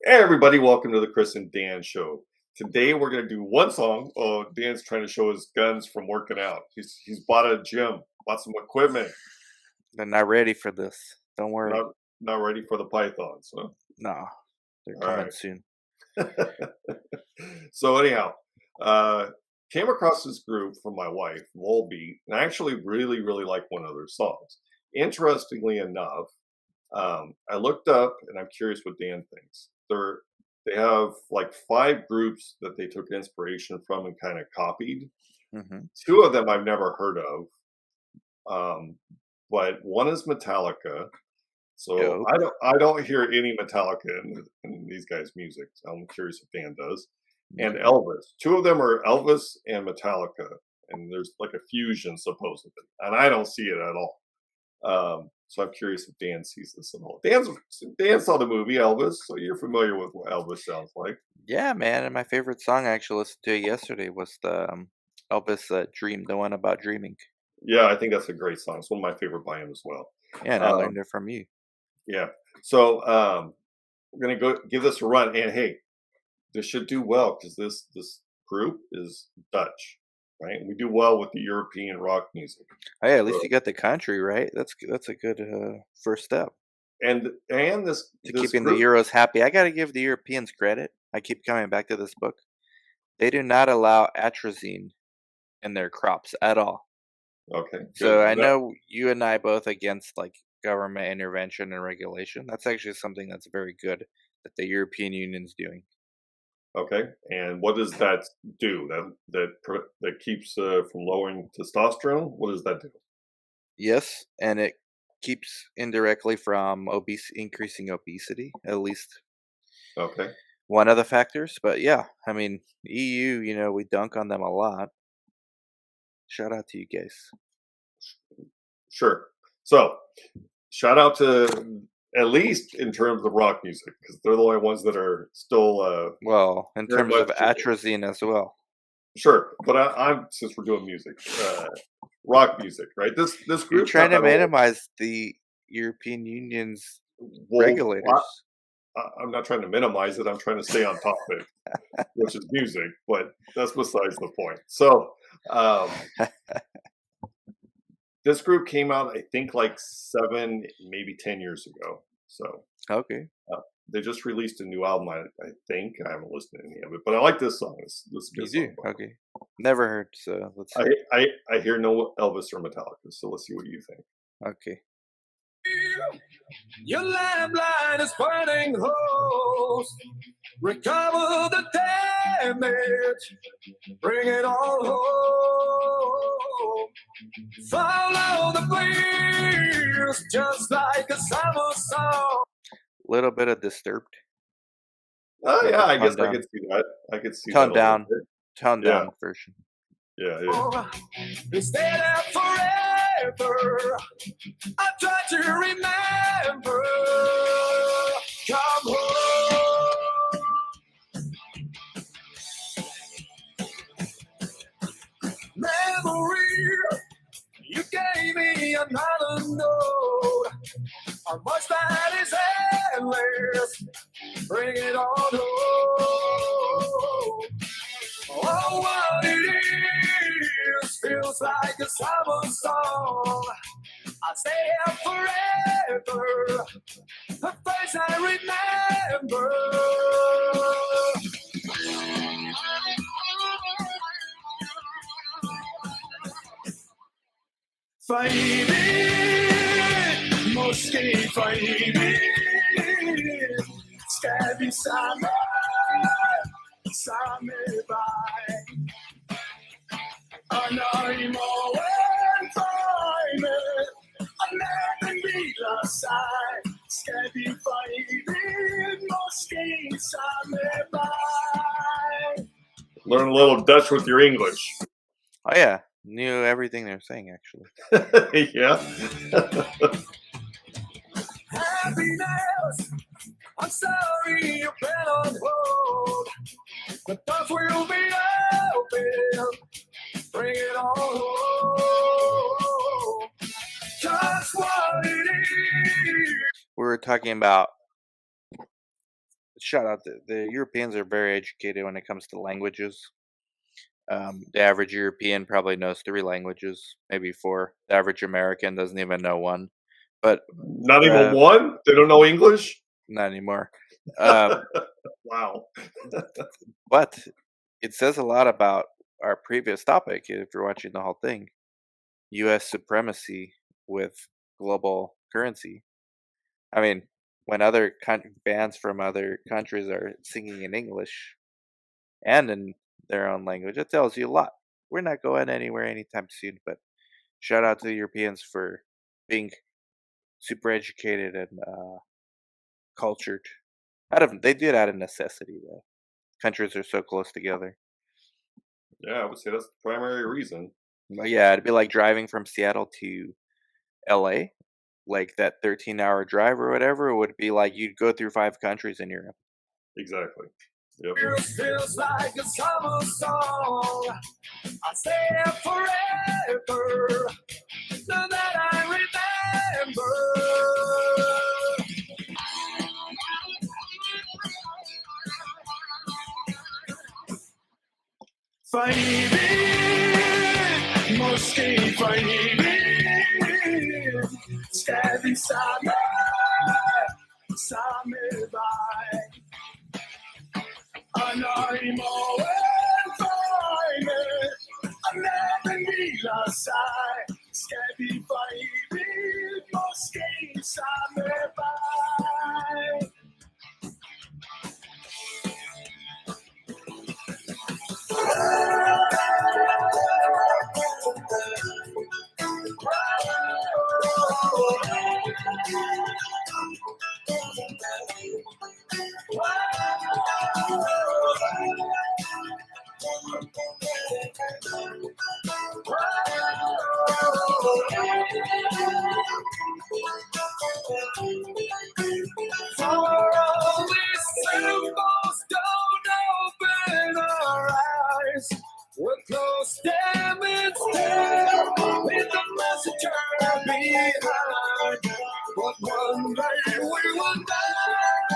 Hey everybody, welcome to the Chris and Dan show. Today we're gonna do one song. Oh, Dan's trying to show his guns from working out. He's bought a gym, bought some equipment. They're not ready for this. Don't worry. Not ready for the pythons. Huh? No, they're All coming right. soon. So anyhow, uh, came across this group from my wife, Volbeat, and I actually really like one of their songs. Interestingly enough, I looked up, and I'm curious what Dan thinks. They have like five groups that they took inspiration from and kind of copied. Hmm. Two of them I've never heard of, um, but one is Metallica. So Dope. I don't hear any Metallica in these guys' music. So I'm curious if Dan does. And Okay. Elvis. Two of them are Elvis and Metallica, and there's like a fusion supposedly, and I don't see it at all. So I'm curious if Dan sees this at all. Dan saw the movie Elvis, so you're familiar with what Elvis sounds like. Yeah, man. And my favorite song I actually listened to yesterday was the Elvis Dream, the one about dreaming. Yeah, I think that's a great song. It's one of my favorite by him as well. Yeah, and I Um, learned it from you. yeah. So we're gonna go give this a run, and hey, this should do well because this group is Dutch, right? We do well with the European rock music. Oh, yeah, at least So, you got the country right. That's a good first step and to this keeping the group, Euros happy. I got to give the Europeans credit. I keep coming back to this book. They do not allow atrazine in their crops at all. okay, good. So I know you and I both against like government intervention and regulation. That's actually something that's very good that the European Union's doing. Okay, and what does that do? That keeps from lowering testosterone. What does that do? Yes, and it keeps indirectly from increasing obesity, at least Okay, one of the factors. But yeah, I mean, EU, we dunk on them a lot. Shout out to you guys. sure. So shout out to at least in terms of rock music because they're the only ones that are still Well, in very terms of much atrazine as well. sure. But I'm since we're doing music, rock music, right? This You're group's trying not to that old. minimize the European Union's Well, regulators. I'm not trying to minimize it. I'm trying to stay on topic, which is music, but that's besides the point. So. Um, This group came out, I think, like 7, maybe 10 years ago. So, Okay. they just released a new album, I think. I haven't listened to any of it, but I like this song. This is a good You song do? by Okay. Never heard, so let's I see. I hear no Elvis or Metallica, so let's see what you think. Okay. Your lamplight is burning holes. Recover the damage. Bring it all home. Follow the breeze, just like a summer song. Little bit of disturbed, Oh, like yeah, a I guess I could see that. I could see that a little bit. toned Yeah, down version. yeah. We stay there forever. I try to remember. Come home. Memory, you gave me another note. How much that is endless. Bring it on home. Oh, what it is feels like a summer song. I'll stay here forever. A face I remember. Fajmi, moski fajmi, skabi same by. Anai moen fajmi, anen bila sai, skabi fajmi, moski same by. Learn a little Dutch with your English. Oh yeah, knew everything they're saying actually. Yeah. Happiness, I'm sorry you've been on hold. The doors will be open. Bring it on home. Just what it is. We were talking about shout out the Europeans are very educated when it comes to languages. The average European probably knows 3 languages, maybe 4. The average American doesn't even know 1, but, Not even one? They don't know English? not anymore. Um, Wow. but it says a lot about our previous topic if you're watching the whole thing. US supremacy with global currency. I mean, when other bands from other countries are singing in English and in their own language, it tells you a lot. We're not going anywhere anytime soon, but shout out to the Europeans for being super educated and cultured. They did out of necessity, though. Countries are so close together. Yeah, I would say that's the primary reason. But yeah, it'd be like driving from Seattle to LA, like that 13-hour drive or whatever. It would be like you'd go through 5 countries in Europe. Exactly. Yep. Feels like a summer song. I'll stay there forever. So that I remember. Fajibin, moské fajibin, skævig samme vej. Og når I morgen øjne, og natten hviler sig, skal vi fajibin, moské samme vej. For all these symbols don't open our eyes. We'll close them instead with the messenger behind. But one day we will die.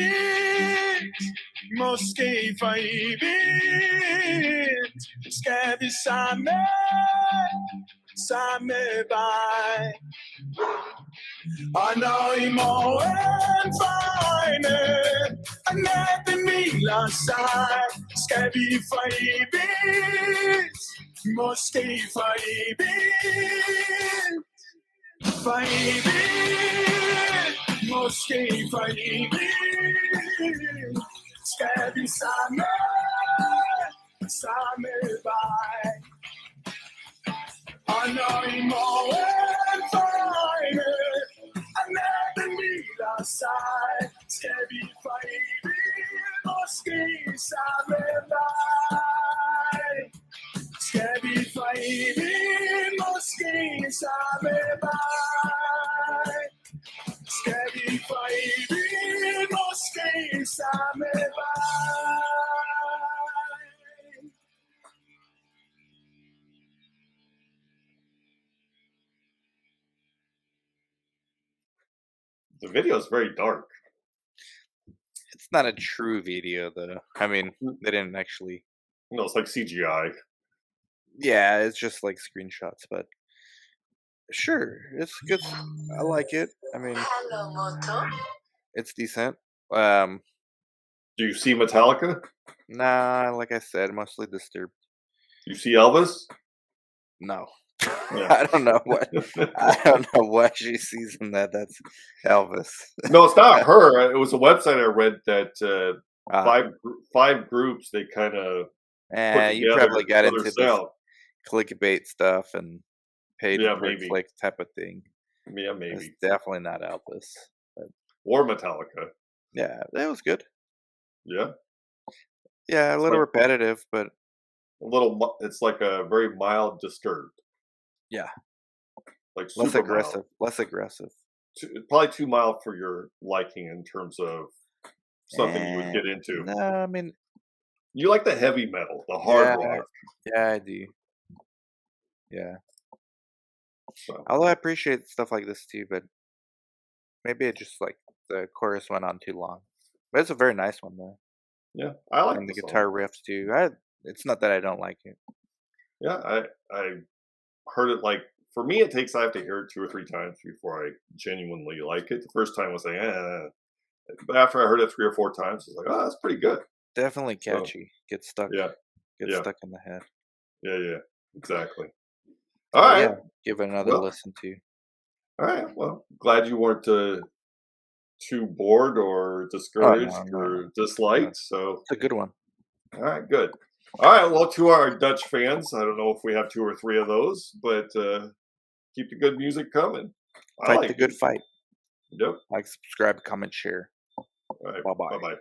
Evigt, måske for evigt, skal vi samme vej. Og når i morgen øjne, og natten hviler sig, skal vi for evigt, måske for evigt, for evigt, måske for evigt, skal vi samme vej. Og når i morgen øjne, og natten hviler sig, skal vi for evigt måske samme vej. Skal vi for evigt måske samme vej. Skal vi for evigt måske samme vej. The video is very dark. It's not a true video, though. I mean, they didn't actually. No, it's like CGI. Yeah, it's just like screenshots, but sure, it's good. I like it. I mean, it's decent. Do you see Metallica? Nah, like I said, mostly Disturbed. You see Elvis? No. Yeah. I don't know what she sees in that. That's Elvis. No, it's not her. It was a website I read that Ah. five groups they kind of You probably got into this sound. clickbait stuff and paid Yeah, per maybe. click type of thing. Yeah, It's maybe. definitely not Elvis. Or Metallica. Yeah, that was good. Yeah. Yeah, a little like- repetitive, but A little. It's like a very mild Disturbed. yeah, Like less super aggressive. mild. Less aggressive. Probably too mild for your liking in terms of something you would get into. No, I mean, You like the heavy metal, the hard rock. yeah, I do. Yeah. So Although I appreciate stuff like this too, but maybe it just like the chorus went on too long. But it's a very nice one though, yeah, I like and the the song. guitar riffs too. It's not that I don't like it. Yeah, I heard it like for me it takes I have to hear it 2 or 3 times before I genuinely like it. The first time I was like, but after I heard it 3 or 4 times, it's like, oh, that's pretty good. Definitely So catchy. Get stuck. yeah, Get yeah, stuck in the head. yeah, exactly. All So yeah, right, give it another well, listen too. all right. Well, glad you weren't too bored or Oh discouraged no, no, no. or No. disliked. So It's a good one. all right, good. All right, well, to our Dutch fans, I don't know if we have 2 or 3 of those, but keep the good music coming. I Fight the like good it. fight. Yep. Like, subscribe, comment, share. All right. Bye bye. Bye bye.